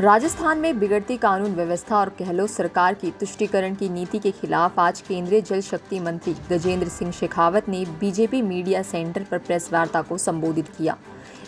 राजस्थान में बिगड़ती कानून व्यवस्था और गहलोत सरकार की तुष्टीकरण की नीति के खिलाफ आज केंद्रीय जल शक्ति मंत्री गजेंद्र सिंह शेखावत ने बीजेपी मीडिया सेंटर पर प्रेस वार्ता को संबोधित किया।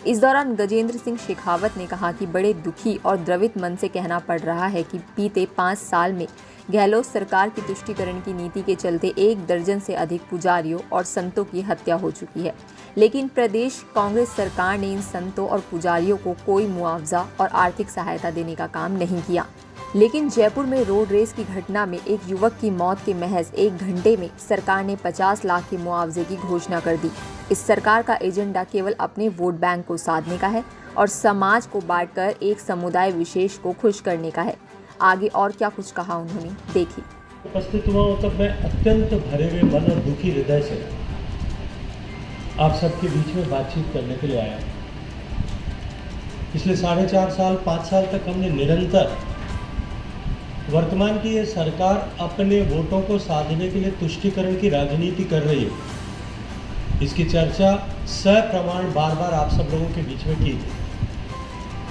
इस दौरान गजेंद्र सिंह शेखावत ने कहा कि बड़े दुखी और द्रवित मन से कहना पड़ रहा है कि बीते 5 साल में गहलोत सरकार की तुष्टीकरण की नीति के चलते 1 दर्जन से अधिक पुजारियों और संतों की हत्या हो चुकी है, लेकिन प्रदेश कांग्रेस सरकार ने इन संतों और पुजारियों को कोई मुआवजा और आर्थिक सहायता देने का काम नहीं किया। लेकिन जयपुर में रोड रेस की घटना में एक युवक की मौत के महज 1 घंटे में सरकार ने 50 लाख के मुआवजे की घोषणा कर दी। इस सरकार का एजेंडा केवल अपने वोट बैंक को साधने का है और समाज को बांटकर एक समुदाय विशेष को खुश करने का है। आगे और क्या कुछ कहा उन्होंने, देखिए। उपस्थित हुआ तब मैं अत्यंत भरे हुए मन और दुखी हृदय से आप सबके बीच में बातचीत करने के लिए आया। पिछले 4.5 साल 5 साल तक हमने निरंतर वर्तमान की ये सरकार अपने वोटों को साधने के लिए तुष्टीकरण की राजनीति कर रही है, इसकी चर्चा सप्रमाण बार बार आप सब लोगों के बीच में की थी।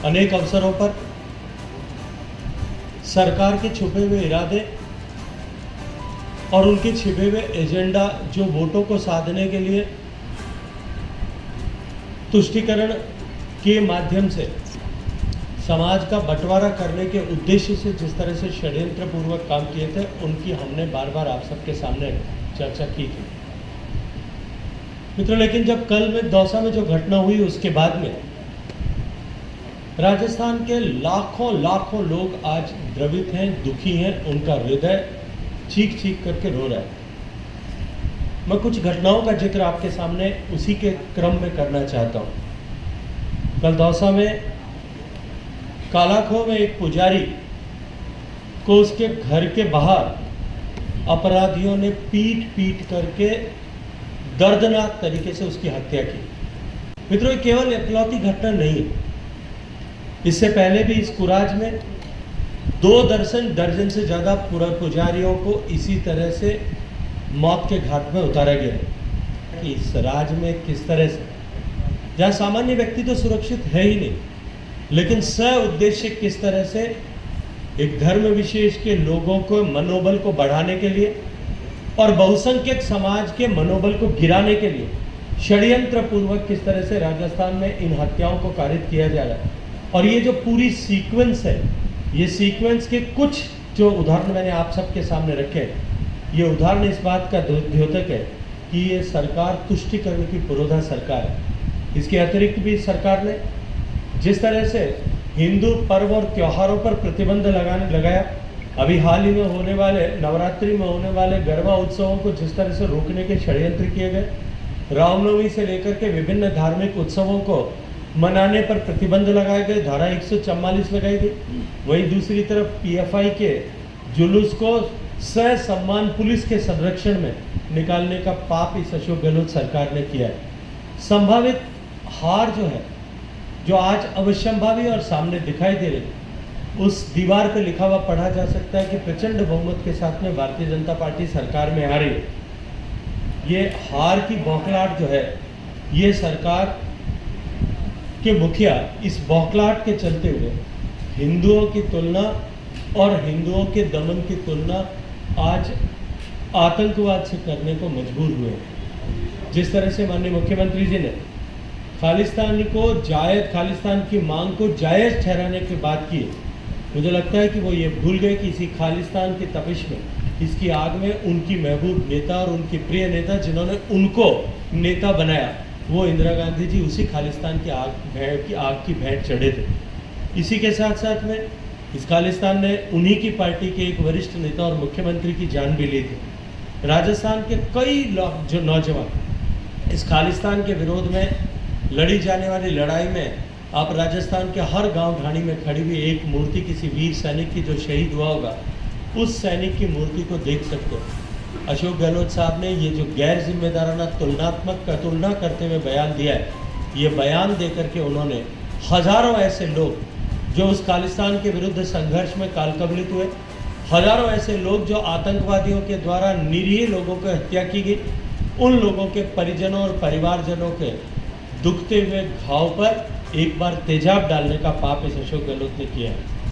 अनेक अवसरों पर सरकार के छुपे हुए इरादे और उनके छिपे हुए एजेंडा जो वोटों को साधने के लिए तुष्टीकरण के माध्यम से समाज का बंटवारा करने के उद्देश्य से जिस तरह से षड्यंत्र पूर्वक काम किए थे, उनकी हमने बार बार आप सबके सामने चर्चा की थी मित्रों। लेकिन जब कल में दौसा में जो घटना हुई उसके बाद में राजस्थान के लाखों लोग आज द्रवित हैं, दुखी हैं, उनका हृदय चीख चीख करके रो रहा है। मैं कुछ घटनाओं का जिक्र आपके सामने उसी के क्रम में करना चाहता हूं। कल दौसा में कालाखो में एक पुजारी को उसके घर के बाहर अपराधियों ने पीट करके दर्दनाक तरीके से उसकी हत्या की। मित्रों, ये केवल इकलौती घटना नहीं है। इससे पहले भी इस कुराज में 2 दर्जन से ज़्यादा पुजारियों को इसी तरह से मौत के घाट में उतारा गया है। कि इस राज में किस तरह से, जहाँ सामान्य व्यक्ति तो सुरक्षित है ही नहीं, लेकिन उद्देश्य किस तरह से एक धर्म विशेष के लोगों को मनोबल को बढ़ाने के लिए और बहुसंख्यक समाज के मनोबल को गिराने के लिए षड्यंत्र पूर्वक किस तरह से राजस्थान में इन हत्याओं को कारित किया जा रहा है। और ये जो पूरी सीक्वेंस है, ये सीक्वेंस के कुछ जो उदाहरण मैंने आप सबके सामने रखे, ये उदाहरण इस बात का द्योतक है कि ये सरकार तुष्टीकरण की पुरोधा सरकार है। इसके अतिरिक्त भी सरकार ने जिस तरह से हिंदू पर्व और त्योहारों पर प्रतिबंध लगाया, अभी हाल ही में होने वाले नवरात्रि में होने वाले गरबा उत्सवों को जिस तरह से रोकने के षड्यंत्र किए गए, रामनवमी से लेकर के विभिन्न धार्मिक उत्सवों को मनाने पर प्रतिबंध लगाए गए, धारा 144 लगाई गई। वहीं दूसरी तरफ पीएफआई के जुलूस को सम्मान पुलिस के संरक्षण में निकालने का पाप इस अशोक गहलोत सरकार ने किया है। संभावित हार जो है, जो आज अवश्यंभावी और सामने दिखाई दे रही, उस दीवार पर लिखा हुआ पढ़ा जा सकता है कि प्रचंड बहुमत के साथ में भारतीय जनता पार्टी सरकार में आ रही है। ये हार की बौखलाहट जो है, ये सरकार के मुखिया इस बौखलाहट के चलते हुए हिंदुओं की तुलना और हिंदुओं के दमन की तुलना आज आतंकवाद से करने को मजबूर हुए। जिस तरह से माननीय मुख्यमंत्री जी ने खालिस्तान की मांग को जायज़ ठहराने की बात की, मुझे लगता है कि वो ये भूल गए कि इसी खालिस्तान की तपिश में, इसकी आग में उनकी महबूब नेता और उनकी प्रिय नेता जिन्होंने उनको नेता बनाया, वो इंदिरा गांधी जी उसी खालिस्तान की आग की भेंट चढ़े थे। इसी के साथ साथ में इस खालिस्तान ने उन्हीं की पार्टी के एक वरिष्ठ नेता और मुख्यमंत्री की जान भी ली थी। राजस्थान के कई जो नौजवान इस खालिस्तान के विरोध में लड़ी जाने वाली लड़ाई में, आप राजस्थान के हर गांव ढाणी में खड़ी हुई एक मूर्ति किसी वीर सैनिक की जो शहीद हुआ होगा, उस सैनिक की मूर्ति को देख सकते हो। अशोक गहलोत साहब ने ये जो गैर जिम्मेदाराना तुलना करते हुए बयान दिया है, ये बयान देकर के उन्होंने हजारों ऐसे लोग जो उस खालिस्तान के विरुद्ध संघर्ष में कालकबलित हुए, हजारों ऐसे लोग जो आतंकवादियों के द्वारा निरीह लोगों की हत्या की गई, उन लोगों के परिजनों और परिवारजनों के दुखते हुए घाव पर एक बार तेजाब डालने का पाप इस अशोक गहलोत ने किया है।